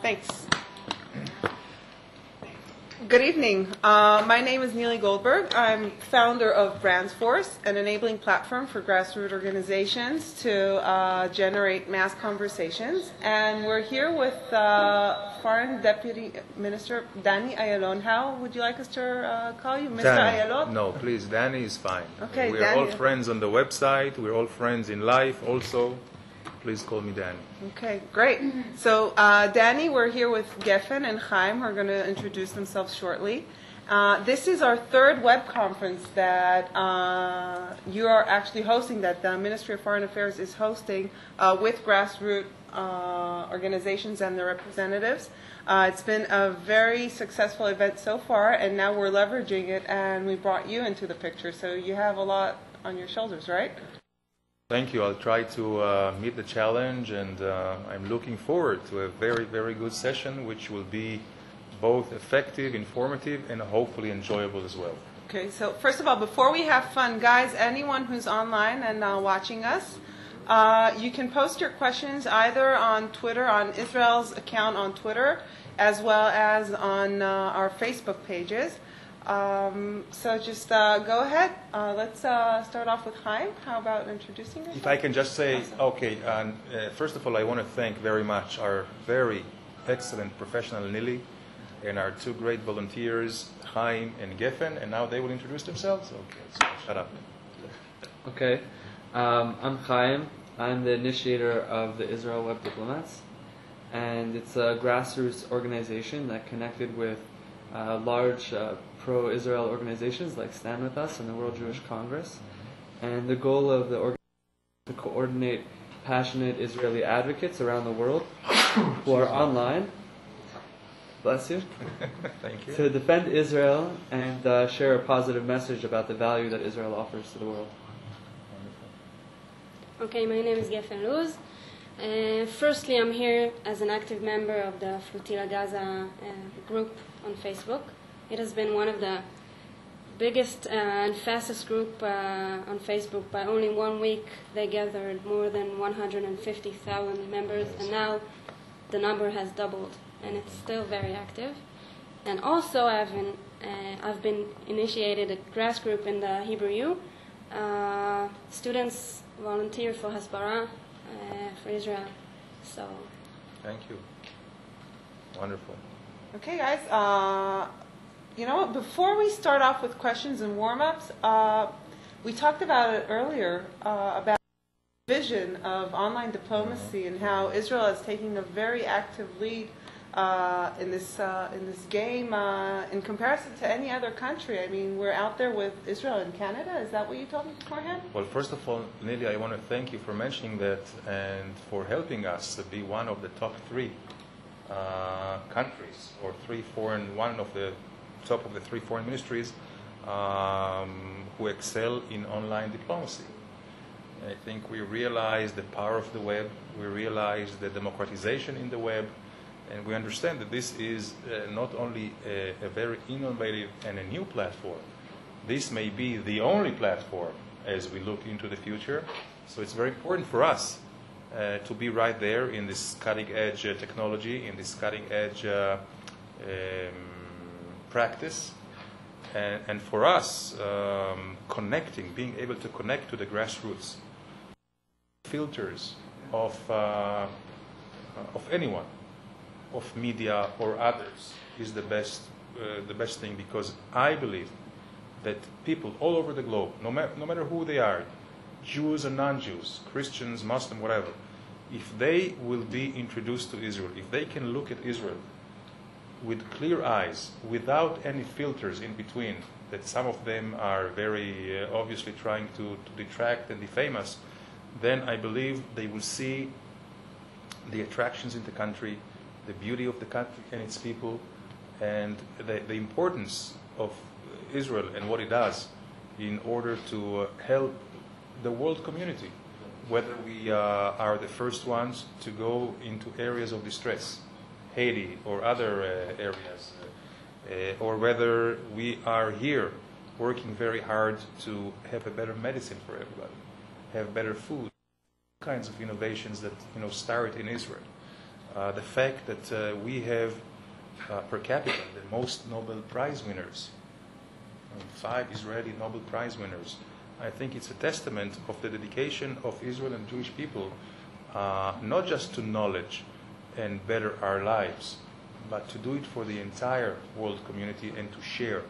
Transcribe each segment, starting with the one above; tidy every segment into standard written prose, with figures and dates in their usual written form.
Thanks. Good evening. My name is Neely Goldberg. I'm founder of Brands Force, an enabling platform for grassroots organizations to generate mass conversations. And we're here with Foreign Deputy Minister Danny Ayalon. How would you like us to call you, Mr. Danny. Ayalon? No, please, Danny is fine. Okay, we're Danny. all friends on the website. We're all friends in life also. Please call me Danny. Okay, great. So, Danny, we're here with Geffen and Chaim, who are going to introduce themselves shortly. This is our third web conference that you are actually hosting, that the Ministry of Foreign Affairs is hosting with grassroots organizations and their representatives. It's been a very successful event so far, and now we're leveraging it, and we brought you into the picture. So you have a lot on your shoulders, right? Thank you. I'll try to meet the challenge, and I'm looking forward to a very, very good session, which will be both effective, informative, and hopefully enjoyable as well. Okay, so first of all, before we have fun, guys, anyone who's online and watching us, you can post your questions either on Twitter, on Israel's account on Twitter, as well as on our Facebook pages. So just go ahead. Let's start off with Chaim. How about introducing yourself? If I can just say, Awesome. okay, first of all, I want to thank very much our very excellent professional Nili and our two great volunteers, Chaim and Geffen, and now they will introduce themselves. Okay, so shut up. Okay, I'm Chaim. I'm the initiator of the Israel Web Diplomats, and it's a grassroots organization that connected with large pro-Israel organizations like Stand With Us and the World Jewish Congress. And the goal of the organization is to coordinate passionate Israeli advocates around the world who are online, bless you, Thank you. to defend Israel and share a positive message about the value that Israel offers to the world. Okay, my name is Geffen Luz. Firstly, I'm here as an active member of the Flotilla Gaza group on Facebook. It has been one of the biggest and fastest group on Facebook. By only 1 week, they gathered more than 150,000 members, and now the number has doubled, and it's still very active. And also, I've been initiated a grass group in the Hebrew U. Students volunteer for Hasbara for Israel. So, Thank you. Wonderful. Okay, guys. You know what? Before we start off with questions and warm-ups, we talked about it earlier about the vision of online diplomacy and how Israel is taking a very active lead in this game in comparison to any other country. I mean, we're out there with Israel and Canada. Is that what you told me beforehand? Well, first of all, Nili, I want to thank you for mentioning that and for helping us to be one of the top three countries, or one of the top of the three foreign ministries who excel in online diplomacy. I think we realize the power of the web, we realize the democratization in the web, and we understand that this is not only a very innovative and a new platform, this may be the only platform as we look into the future. So it's very important for us to be right there in this cutting-edge technology, in this cutting-edge practice. And for us, being able to connect to the grassroots, filters of anyone, of media or others, is the best thing, because I believe that people all over the globe, no matter who they are, Jews or non-Jews, Christians, Muslim, whatever, if they will be introduced to Israel, if they can look at Israel with clear eyes, without any filters in between, that some of them are very obviously trying to detract and defame us, then I believe they will see the attractions in the country, the beauty of the country and its people, and the importance of Israel and what it does in order to help the world community, whether we are the first ones to go into areas of distress, Haiti or other areas, or whether we are here working very hard to have a better medicine for everybody, have better food, kinds of innovations that start in Israel. The fact that we have per capita the most Nobel Prize winners, 5 Israeli Nobel Prize winners. I think it's a testament of the dedication of Israel and Jewish people, not just to knowledge and better our lives, but to do it for the entire world community and to share.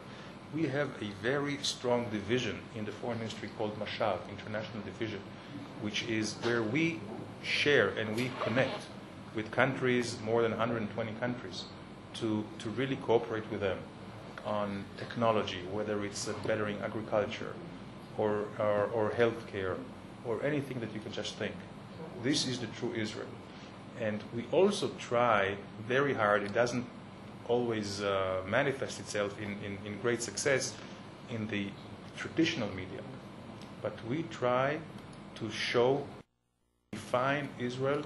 We have a very strong division in the foreign ministry called Mashal, International Division, which is where we share and we connect with countries, more than 120 countries, to really cooperate with them on technology, whether it's bettering agriculture or healthcare or anything that you can just think. This is the true Israel. And we also try very hard, it doesn't always manifest itself in great success in the traditional media, but we try to define Israel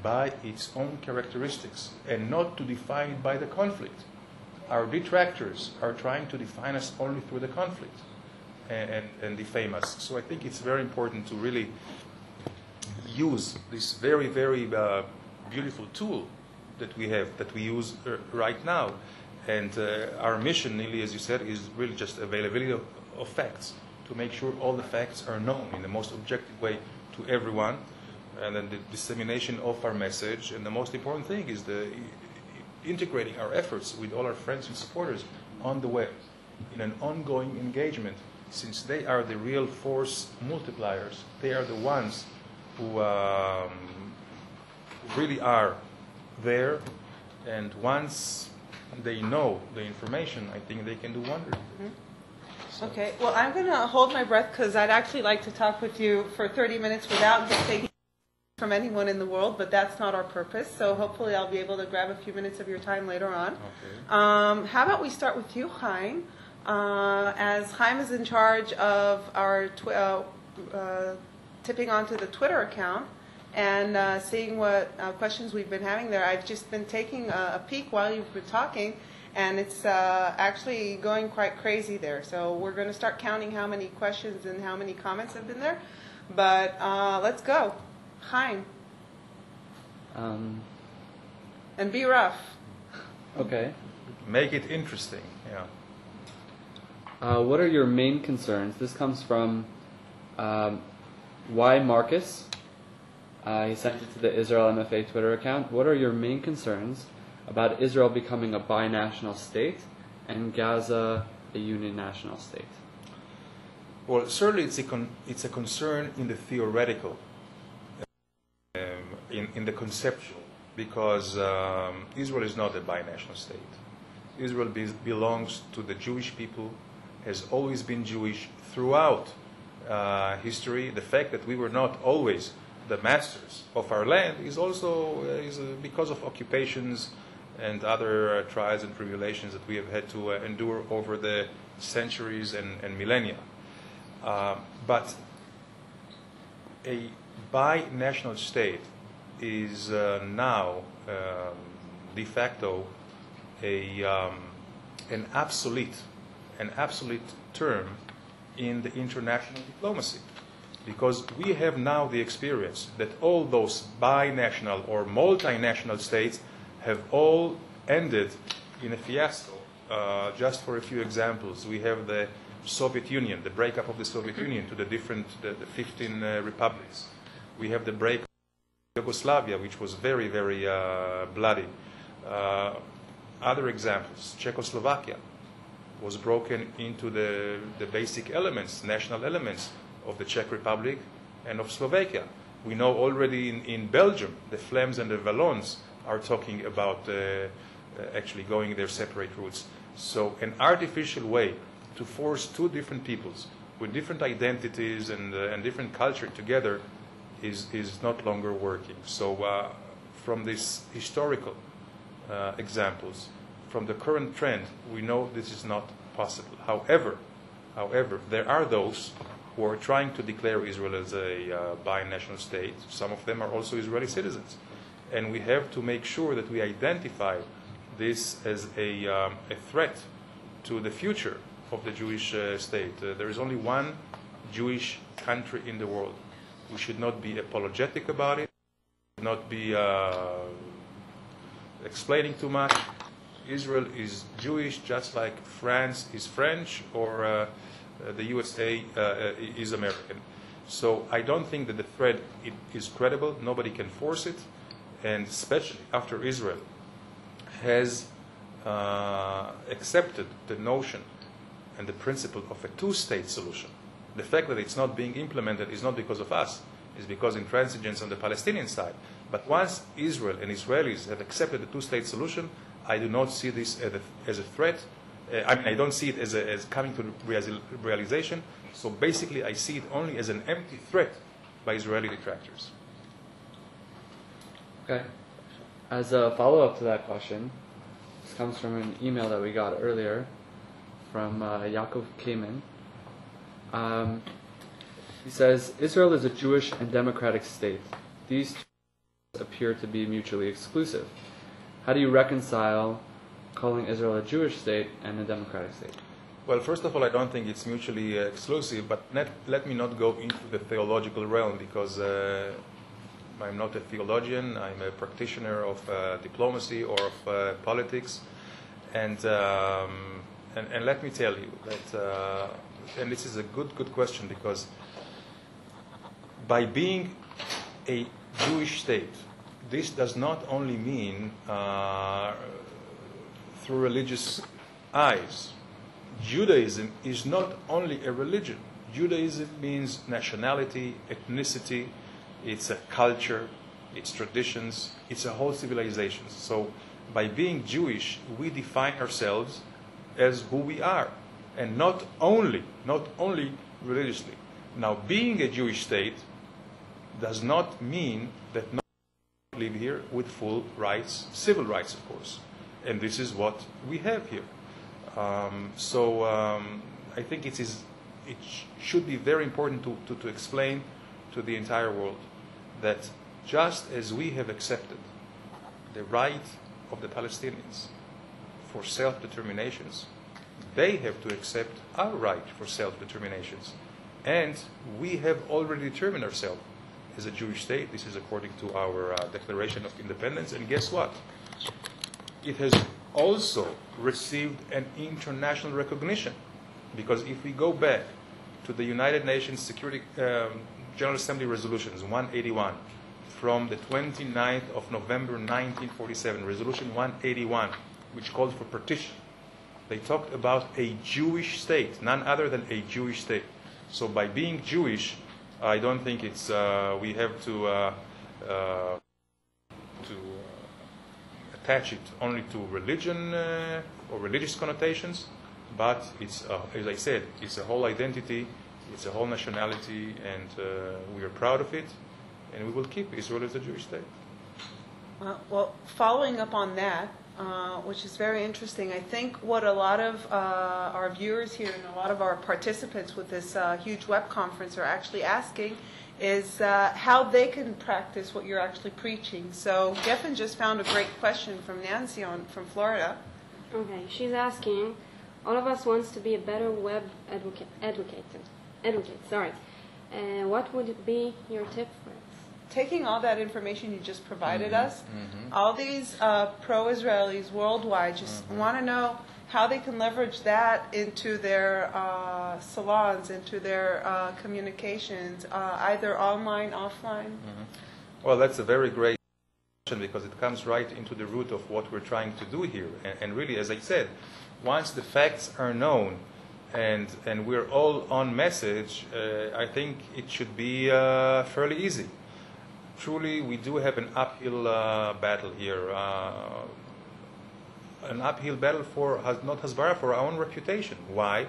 by its own characteristics and not to define it by the conflict. Our detractors are trying to define us only through the conflict and defame us. So I think it's very important to really use this very, very beautiful tool that we have, that we use right now. And our mission, Nili, as you said, is really just availability of facts, to make sure all the facts are known in the most objective way to everyone, and then the dissemination of our message. And the most important thing is integrating our efforts with all our friends and supporters on the web in an ongoing engagement, since they are the real force multipliers. They are the ones who really are there, and once they know the information, I think they can do wonders. Mm-hmm. Okay, well, I'm going to hold my breath because I'd actually like to talk with you for 30 minutes without taking from anyone in the world, but that's not our purpose. So hopefully I'll be able to grab a few minutes of your time later on. Okay. How about we start with you, Chaim? As Chaim is in charge of our tipping onto the Twitter account and seeing what questions we've been having there, I've just been taking a peek while you've been talking, and it's actually going quite crazy there. So we're going to start counting how many questions and how many comments have been there. But let's go. Chaim. And be rough. Okay. Make it interesting, yeah. What are your main concerns? This comes from Y. Marcus. He sent it to the Israel MFA Twitter account. What are your main concerns about Israel becoming a binational state and Gaza a uninational state? Well, certainly it's a concern in the theoretical, in the conceptual, because Israel is not a binational state. Israel belongs to the Jewish people, has always been Jewish throughout history. The fact that we were not always the masters of our land is also because of occupations and other trials and tribulations that we have had to endure over the centuries and millennia. But a binational state is now de facto an obsolete term in the international diplomacy, because we have now the experience that all those binational or multinational states have all ended in a fiasco. Just for a few examples, we have the Soviet Union, the breakup of the Soviet Union to the 15 republics. We have the break of Yugoslavia, which was very, very bloody. Other examples, Czechoslovakia was broken into the basic elements, national elements of the Czech Republic and of Slovakia. We know already in Belgium, the Flames and the Wallons are talking about actually going their separate routes. So an artificial way to force two different peoples with different identities and different culture together is not longer working. So from these historical examples, from the current trend, we know this is not possible. However, there are those who are trying to declare Israel as a binational state. Some of them are also Israeli citizens. And we have to make sure that we identify this as a threat to the future of the Jewish state. There is only one Jewish country in the world. We should not be apologetic about it, not be explaining too much. Israel is Jewish, just like France is French, or the USA is American. So I don't think that the threat is credible. Nobody can force it, and especially after Israel has accepted the notion and the principle of a two-state solution. The fact that it's not being implemented is not because of us. It's because intransigence on the Palestinian side. But once Israel and Israelis have accepted the two-state solution, I do not see this as a threat. I don't see it as coming to realization. So basically, I see it only as an empty threat by Israeli detractors. Okay. As a follow-up to that question, this comes from an email that we got earlier from Yaakov Kamen. He says, Israel is a Jewish and democratic state. These two appear to be mutually exclusive. How do you reconcile calling Israel a Jewish state and a democratic state? Well, first of all, I don't think it's mutually exclusive, but let me not go into the theological realm, because I'm not a theologian. I'm a practitioner of diplomacy or of politics. And let me tell you that, and this is a good question, because by being a Jewish state, this does not only mean through religious eyes. Judaism is not only a religion. Judaism means nationality, ethnicity, it's a culture, it's traditions, it's a whole civilization. So by being Jewish, we define ourselves as who we are, and not only religiously. Now, being a Jewish state does not mean that no one live here with full rights, civil rights, of course. And this is what we have here. I think it should be very important to explain to the entire world that just as we have accepted the right of the Palestinians for self-determinations, they have to accept our right for self-determinations. And we have already determined ourselves as a Jewish state. This is according to our Declaration of Independence. And guess what? It has also received an international recognition. Because if we go back to the United Nations Security General Assembly Resolutions 181 from the 29th of November 1947, Resolution 181, which called for partition, they talked about a Jewish state, none other than a Jewish state. So by being Jewish, I don't think it's we have to attach it only to religion or religious connotations, but it's, as I said, it's a whole identity, it's a whole nationality, and we are proud of it, and we will keep Israel as a Jewish state. Well, following up on that, which is very interesting, I think what a lot of our viewers here and a lot of our participants with this huge web conference are actually asking is how they can practice what you're actually preaching. So Geffen just found a great question from Nancy from Florida. Okay, she's asking, all of us wants to be a better web educate. What would be your tip for us? Taking all that information you just provided us, all these pro-Israelis worldwide just want to know how they can leverage that into their salons, into their communications, either online, offline. Well, that's a very great question, because it comes right into the root of what we're trying to do here. And really, as I said, once the facts are known and we're all on message, I think it should be fairly easy. Truly, we do have an uphill battle here. An uphill battle for, not Hasbara, for our own reputation. Why?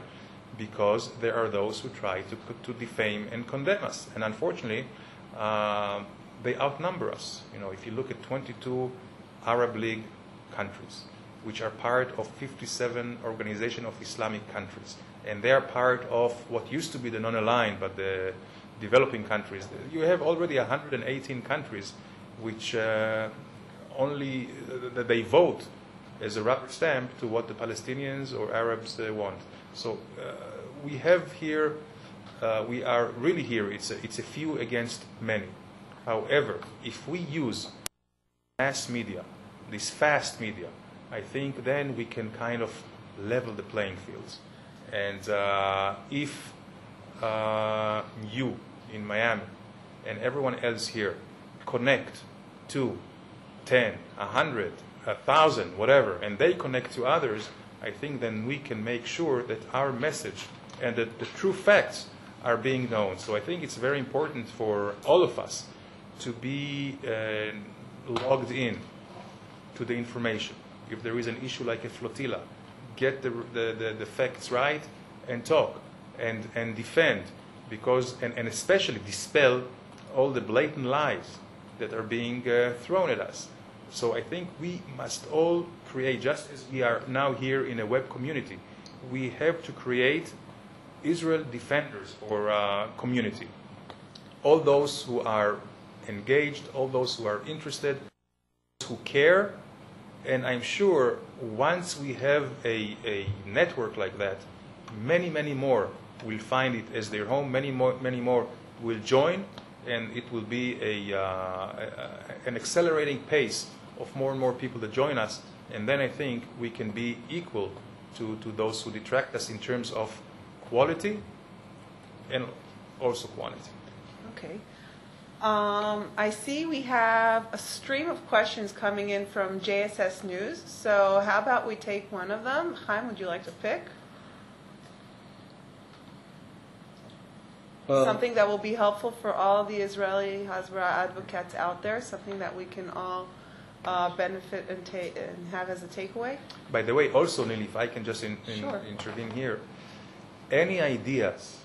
Because there are those who try to defame and condemn us. And unfortunately, they outnumber us. You know, if you look at 22 Arab League countries, which are part of 57 Organization of Islamic Countries, and they are part of what used to be the non-aligned, but the developing countries. You have already 118 countries which they vote as a rubber stamp to what the Palestinians or Arabs want. So we have here, we are really here, it's a few against many. However, if we use mass media this fast media, I think then we can kind of level the playing fields. And if you in Miami and everyone else here connect to 10, 100, 1,000, whatever, and they connect to others, I think then we can make sure that our message and that the true facts are being known. So I think it's very important for all of us to be logged in to the information. If there is an issue like a flotilla, get the facts right and talk and defend, because and especially dispel all the blatant lies that are being thrown at us. So I think we must all create, just as we are now here in a web community, we have to create Israel defenders or community. All those who are engaged, all those who are interested, who care, and I'm sure once we have a network like that, many, many more will find it as their home, many more will join, and it will be an accelerating pace of more and more people that join us, and then I think we can be equal to those who detract us in terms of quality and also quantity. Okay. I see we have a stream of questions coming in from JSS News, so how about we take one of them? Chaim, would you like to pick? Something that will be helpful for all the Israeli Hasbara advocates out there, something that we can all benefit and have as a takeaway? By the way, also, Nili, if I can just Sure. intervene here, any ideas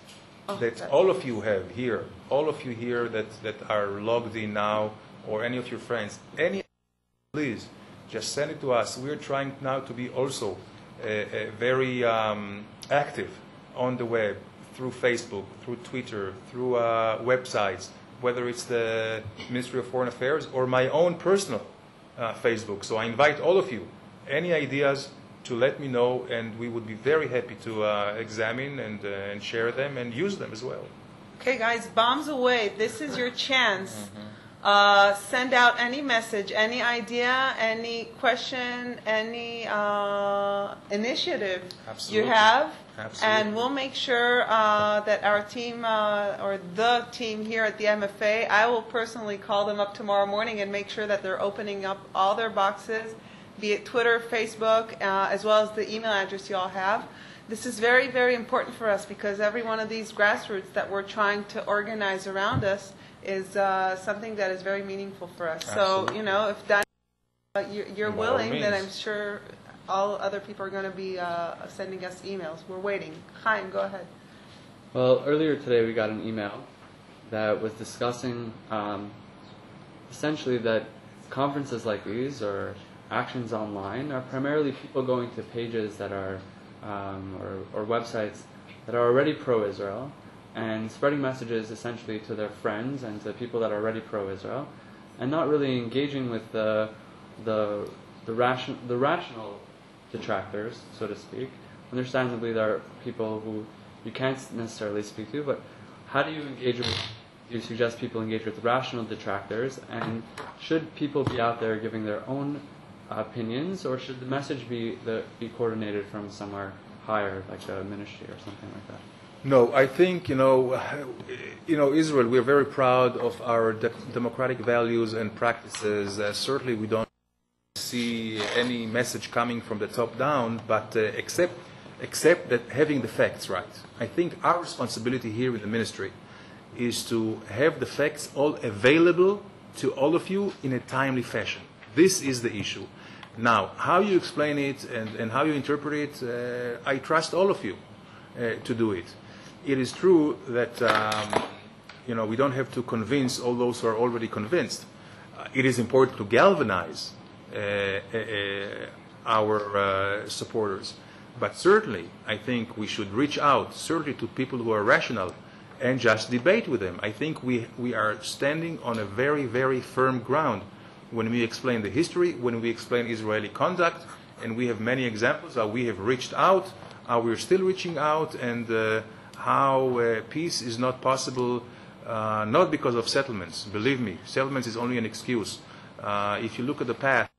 that that- all of you have here, all of you here that are logged in now, or any of your friends, please just send it to us. We're trying now to be also very active on the web, through Facebook, through Twitter, through websites, whether it's the Ministry of Foreign Affairs or my own personal Facebook. So I invite all of you, any ideas, to let me know, and we would be very happy to examine and share them and use them as well. Okay, guys, bombs away. This is your chance. Send out any message, any idea, any question, any initiative Absolutely. you have. Absolutely. And we'll make sure that our team, or the team here at the MFA, I will personally call them up tomorrow morning and make sure that they're opening up all their boxes, be it Twitter, Facebook, as well as the email address you all have. This is very, very important for us because every one of these grassroots that we're trying to organize around us is something that is very meaningful for us. Absolutely. So, you know, if that you're By all willing, then means. I'm sure all other people are going to be sending us emails. We're waiting. Chaim, go ahead. Well, earlier today we got an email that was discussing essentially that conferences like these or actions online are primarily people going to pages that are or websites that are already pro-Israel and spreading messages essentially to their friends and to people that are already pro-Israel, and not really engaging with the rational detractors, so to speak. Understandably, there are people who you can't necessarily speak to, but how do you engage with? Do you suggest people engage with rational detractors, and should people be out there giving their own opinions, or should the message be coordinated from somewhere higher, like a ministry or something like that? No, I think Israel. We're very proud of our democratic values and practices. Certainly, we don't see any message coming from the top down, but except that having the facts right. I think our responsibility here in the ministry is to have the facts all available to all of you in a timely fashion. This is the issue. Now, how you explain it and how you interpret it, I trust all of you to do it. It is true that we don't have to convince all those who are already convinced. It is important to galvanize our supporters. But certainly, I think we should reach out, certainly to people who are rational, and just debate with them. I think we are standing on a very, very firm ground when we explain the history, when we explain Israeli conduct, and we have many examples how we have reached out, how we're still reaching out, and how peace is not possible, not because of settlements. Believe me, settlements is only an excuse. If you look at the past,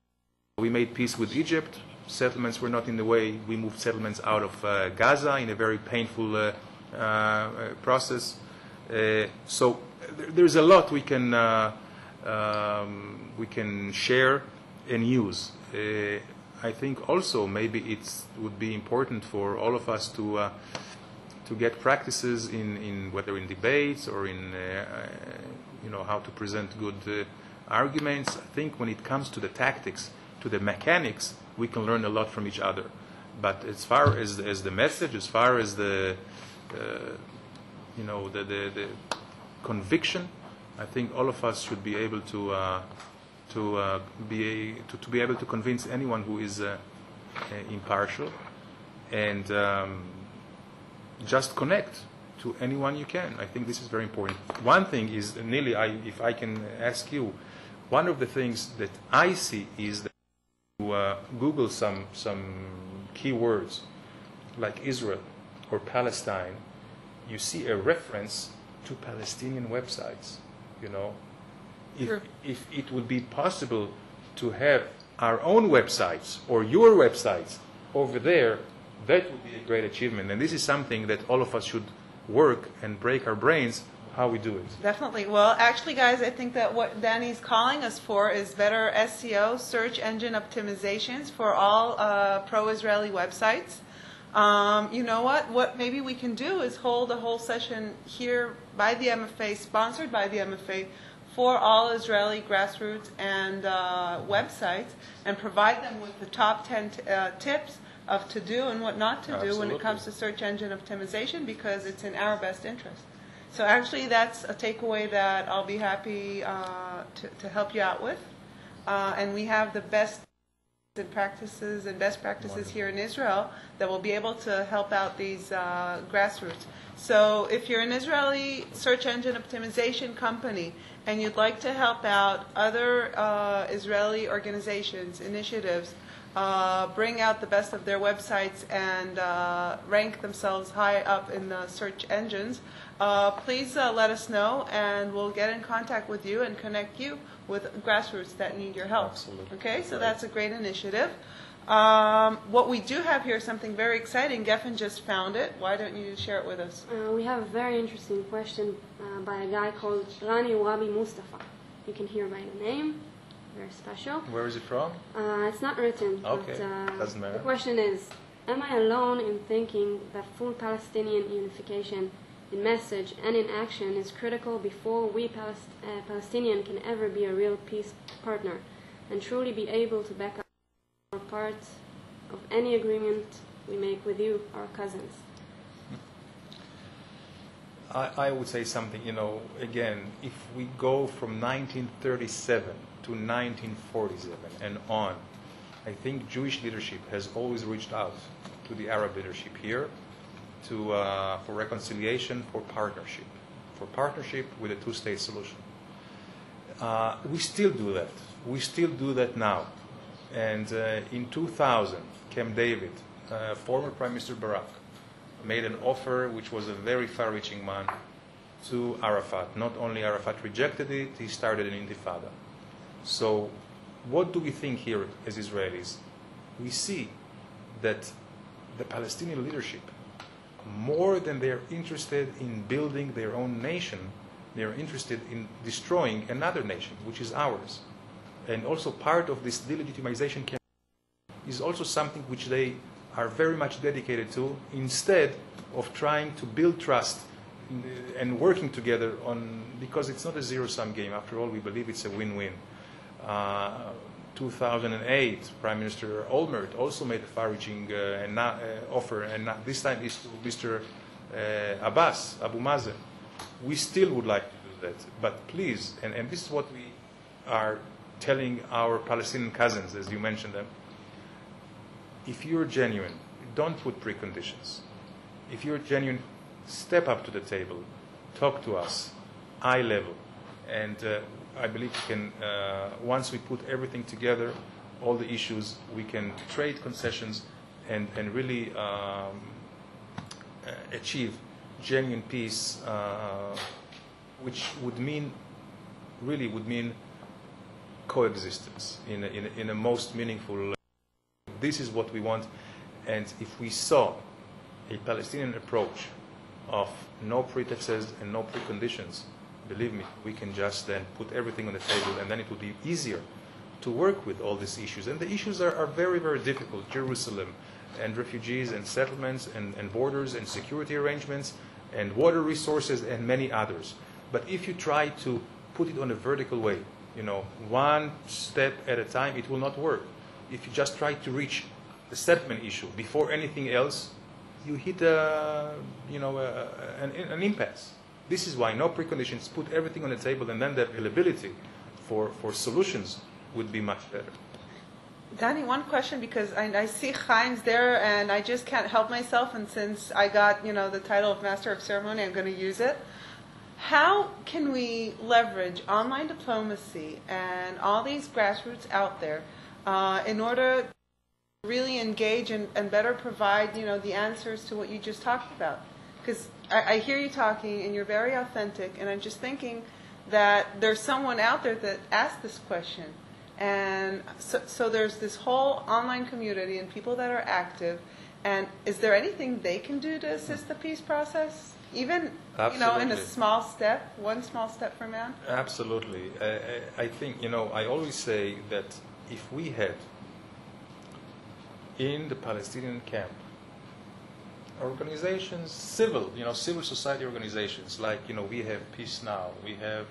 We made peace with Egypt. Settlements were not in the way. We moved settlements out of Gaza in a very painful process. So there's a lot we can share and use. I think also maybe it would be important for all of us to get practices in whether in debates or in how to present good arguments. I think when it comes to the tactics, to the mechanics, we can learn a lot from each other. But as far as the message, as far as the conviction, I think all of us should be able to be able to convince anyone who is impartial, and just connect to anyone you can. I think this is very important. One thing is, Nili, if I can ask you, one of the things that I see is that you Google some keywords like Israel or Palestine, you see a reference to Palestinian websites. If it would be possible to have our own websites or your websites over there, that would be a great achievement. And this is something that all of us should work and break our brains how we do it. Definitely. Well, actually, guys, I think that what Danny's calling us for is better SEO, search engine optimizations for all pro-Israeli websites. You know what? What maybe we can do is hold a whole session here by the MFA, sponsored by the MFA, for all Israeli grassroots and websites, and provide them with the top 10 tips of to do and what not to do when it comes to search engine optimization, because it's in our best interest. So actually that's a takeaway that I'll be happy to help you out with. And we have the best practices and best practices here in Israel that will be able to help out these grassroots. So if you're an Israeli search engine optimization company and you'd like to help out other Israeli organizations, initiatives, bring out the best of their websites and rank themselves high up in the search engines, please let us know, and we'll get in contact with you and connect you with grassroots that need your help. Absolutely. Okay, so that's a great initiative. What we do have here is something very exciting. Geffen just found it. Why don't you share it with us? We have a very interesting question by a guy called Rani Wabi Mustafa. You can hear by the name. Very special. Where is it from? It's not written. Okay, but, doesn't matter. The question is, am I alone in thinking that full Palestinian unification in message and in action is critical before we Palestinian can ever be a real peace partner and truly be able to back up our part of any agreement we make with you, our cousins? I would say something, again, if we go from 1937 to 1947 and on, I think Jewish leadership has always reached out to the Arab leadership here for reconciliation, for partnership with a two-state solution. We still do that. We still do that now. And in 2000, Camp David, former Prime Minister Barak, made an offer which was a very far-reaching one to Arafat. Not only Arafat rejected it, he started an intifada. So what do we think here as Israelis? We see that the Palestinian leadership, more than they're interested in building their own nation, they're interested in destroying another nation, which is ours. And also part of this delegitimization campaign is also something which they are very much dedicated to, instead of trying to build trust and working together because it's not a zero-sum game. After all, we believe it's a win-win. 2008, Prime Minister Olmert also made a far-reaching offer, and this time is to Mr. Abbas, Abu Mazen. We still would like to do that, but please, and this is what we are telling our Palestinian cousins, as you mentioned them, if you're genuine, don't put preconditions. If you're genuine, step up to the table, talk to us, eye level, and I believe we can, once we put everything together, all the issues, we can trade concessions and really achieve genuine peace, which would mean coexistence in a most meaningful. This is what we want, and if we saw a Palestinian approach of no pretexts and no preconditions, believe me, we can just then put everything on the table, and then it will be easier to work with all these issues. And the issues are very, very difficult. Jerusalem, and refugees, and settlements, and borders, and security arrangements, and water resources, and many others. But if you try to put it on a vertical way, one step at a time, it will not work. If you just try to reach the settlement issue before anything else, you hit an impasse. This is why no preconditions, put everything on the table, and then the availability for solutions would be much better. Danny, one question, because I see Chaim's there, and I just can't help myself, and since I got, the title of Master of Ceremony, I'm going to use it. How can we leverage online diplomacy and all these grassroots out there in order to really engage and better provide, the answers to what you just talked about? Because I hear you talking, and you're very authentic, and I'm just thinking that there's someone out there that asked this question. And so there's this whole online community and people that are active. And is there anything they can do to assist the peace process? Even, Absolutely. In a small step, one small step for man? Absolutely. I think, I always say that if we had in the Palestinian camp organizations, civil society organizations, like, we have Peace Now, we have,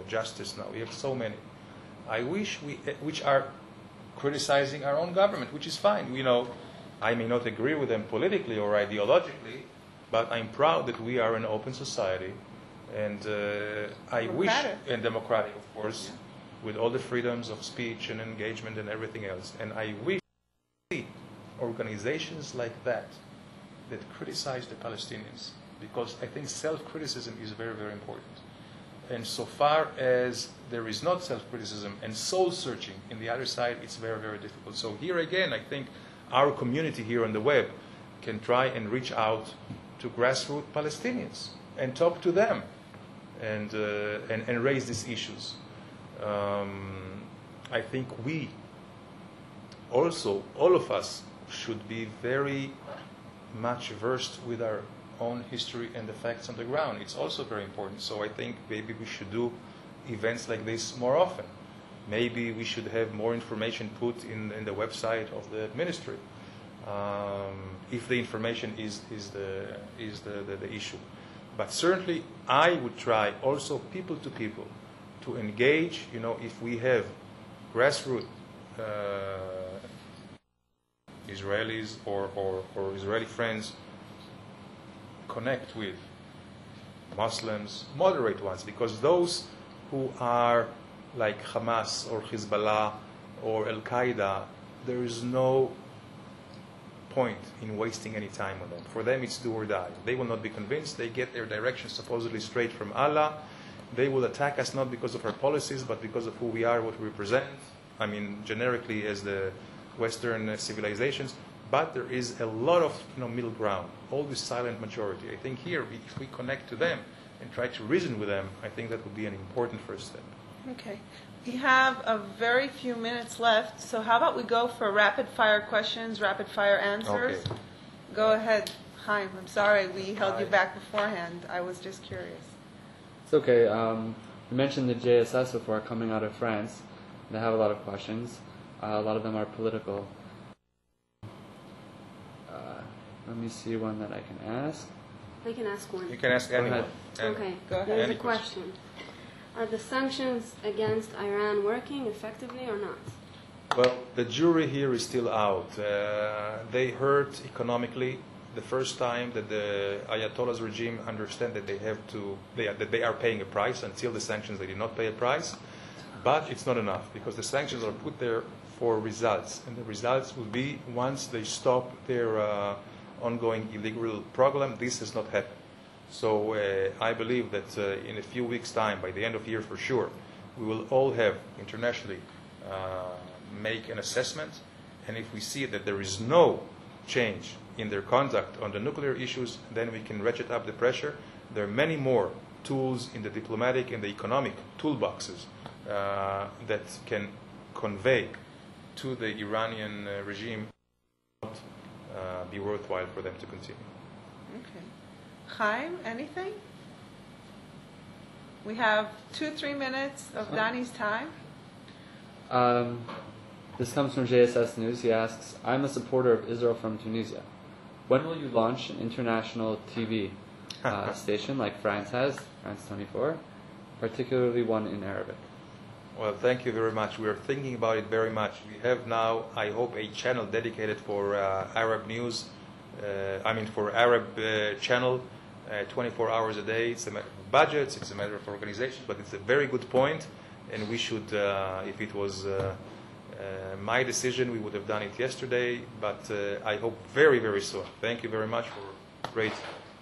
Justice Now, we have so many. I wish which are criticizing our own government, which is fine. I may not agree with them politically or ideologically, but I'm proud that we are an open society, and I wish, and democratic, of course, with all the freedoms of speech and engagement and everything else. And I wish to see organizations like that criticize the Palestinians, because I think self-criticism is very, very important. And so far as there is not self-criticism and soul-searching in the other side, it's very, very difficult. So here again, I think our community here on the web can try and reach out to grassroots Palestinians and talk to them and raise these issues. I think we also, all of us, should be very much versed with our own history and the facts on the ground. It's also very important. So I think maybe we should do events like this more often. Maybe we should have more information put in the website of the ministry, if the information is the issue. But certainly I would try also people to people to engage, if we have grassroots Israelis or Israeli friends, connect with Muslims, moderate ones, because those who are like Hamas or Hezbollah or Al-Qaeda, there is no point in wasting any time on them. For them, it's do or die. They will not be convinced. They get their direction supposedly straight from Allah. They will attack us not because of our policies, but because of who we are, what we represent. I mean, generically as the Western civilizations. But there is a lot of middle ground, all this silent majority. I think here, if we connect to them and try to reason with them, I think that would be an important first step. Okay. We have a very few minutes left, so how about we go for rapid-fire questions, rapid-fire answers? Okay. Go ahead, Chaim. I'm sorry we held you back beforehand. I was just curious. It's okay. You mentioned the JSS before, coming out of France. They have a lot of questions. A lot of them are political. Let me see one that I can ask. I can ask one. You can ask anyone. Okay, Go ahead. there's Any a question. Are the sanctions against Iran working effectively or not? Well, the jury here is still out. They hurt economically the first time that the Ayatollah's regime understand that that they are paying a price. Until the sanctions, they did not pay a price. But it's not enough, because the sanctions are put there for results, and the results will be once they stop their ongoing illegal program. This has not happened. So I believe that in a few weeks' time, by the end of the year for sure, we will all have internationally make an assessment, and if we see that there is no change in their conduct on the nuclear issues, then we can ratchet up the pressure. There are many more tools in the diplomatic and the economic toolboxes that can convey to the Iranian regime be worthwhile for them to continue. Okay. Chaim, anything? We have 2-3 minutes of Danny's time. This comes from JSS News. He asks, I'm a supporter of Israel from Tunisia. When will you launch an international TV station like France has, France 24, particularly one in Arabic? Well, thank you very much. We are thinking about it very much. We have now, I hope, a channel dedicated for Arab news. For Arab channel, 24 hours a day. It's a matter of budgets, it's a matter of organization, but it's a very good point. And we should, if it was my decision, we would have done it yesterday. But I hope very, very soon. Thank you very much for great.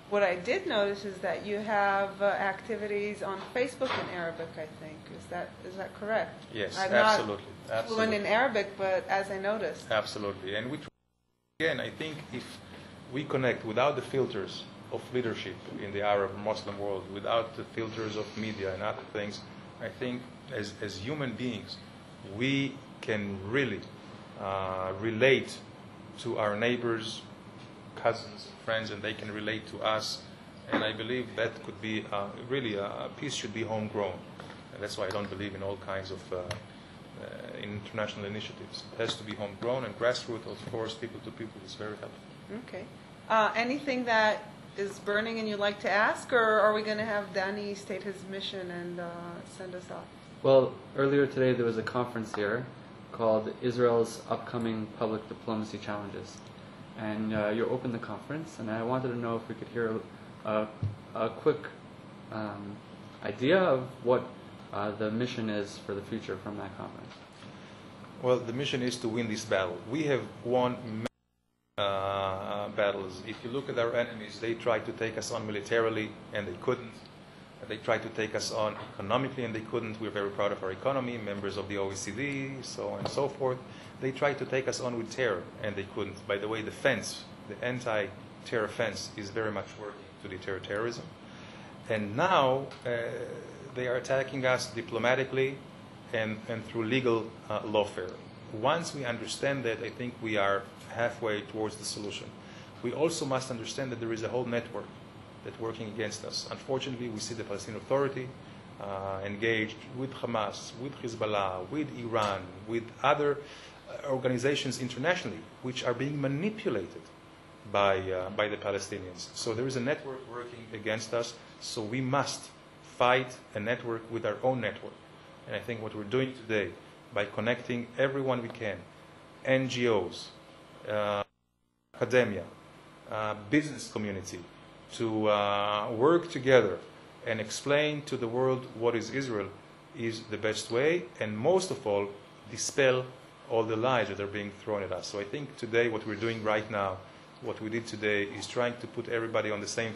What I did notice is that you have activities on Facebook in Arabic, I think. Is that correct? Yes, I'm absolutely. not fluent in Arabic, but as I noticed. Absolutely. And again, I think if we connect without the filters of leadership in the Arab Muslim world, without the filters of media and other things, I think as human beings, we can really relate to our neighbors, cousins, friends, and they can relate to us. And I believe that could be really peace should be homegrown. And that's why I don't believe in all kinds of international initiatives. It has to be homegrown and grassroots, of course, people to people is very helpful. Okay. Anything that is burning and you'd like to ask, or are we going to have Danny state his mission and send us off? Well, earlier today there was a conference here called Israel's Upcoming Public Diplomacy Challenges. And you opened the conference, and I wanted to know if we could hear a quick idea of what the mission is for the future from that conference. Well, the mission is to win this battle. We have won many battles. If you look at our enemies, they tried to take us on militarily, and they couldn't. They tried to take us on economically, and they couldn't. We're very proud of our economy, members of the OECD, so on and so forth. They tried to take us on with terror, and they couldn't. By the way, the fence, the anti-terror fence, is very much working to deter terrorism. And now they are attacking us diplomatically and through legal lawfare. Once we understand that, I think we are halfway towards the solution. We also must understand that there is a whole network that's working against us. Unfortunately, we see the Palestinian Authority engaged with Hamas, with Hezbollah, with Iran, with other organizations internationally, which are being manipulated by the Palestinians. So there is a network working against us, so we must fight a network with our own network. And I think what we're doing today, by connecting everyone we can, NGOs, academia, business community, to work together and explain to the world what is Israel, is the best way, and most of all, dispel all the lies that are being thrown at us. So I think today what we're doing right now, what we did today, is trying to put everybody on the same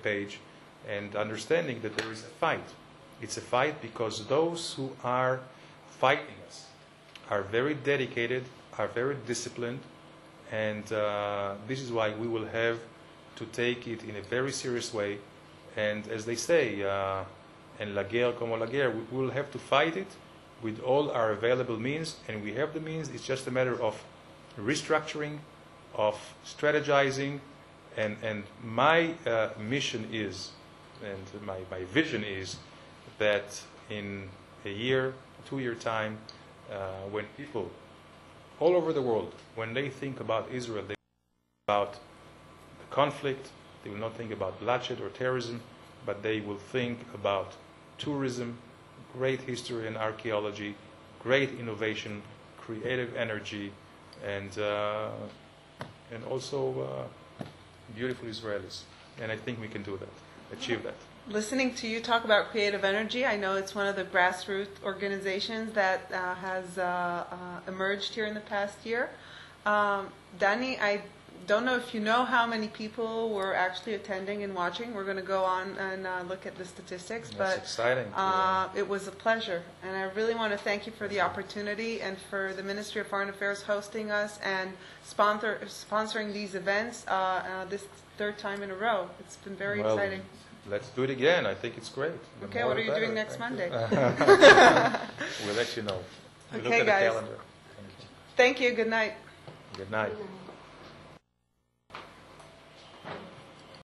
page and understanding that there is a fight. It's a fight because those who are fighting us are very dedicated, are very disciplined, and this is why we will have to take it in a very serious way. And as they say, en la guerre comme la guerre, we will have to fight it with all our available means, and we have the means. It's just a matter of restructuring, of strategizing, and my mission is, and my vision is, that in a year, 2-year time, when people all over the world, when they think about Israel, they think about the conflict, they will not think about bloodshed or terrorism, but they will think about tourism, great history and archaeology, great innovation, creative energy, and also beautiful Israelis. And I think we can do that, achieve that. Listening to you talk about creative energy, I know it's one of the grassroots organizations that has emerged here in the past year. Danny, I don't know if you know how many people were actually attending and watching. We're going to go on and look at the statistics. That's exciting. It was a pleasure. And I really want to thank you for the opportunity and for the Ministry of Foreign Affairs hosting us and sponsoring these events this third time in a row. It's been very exciting. Let's do it again. I think it's great. The Okay, more what the are you better. doing next Monday? We'll let you know. We look Okay, at the guys. calendar. Thank you. Thank you. Good night. Good night. You know.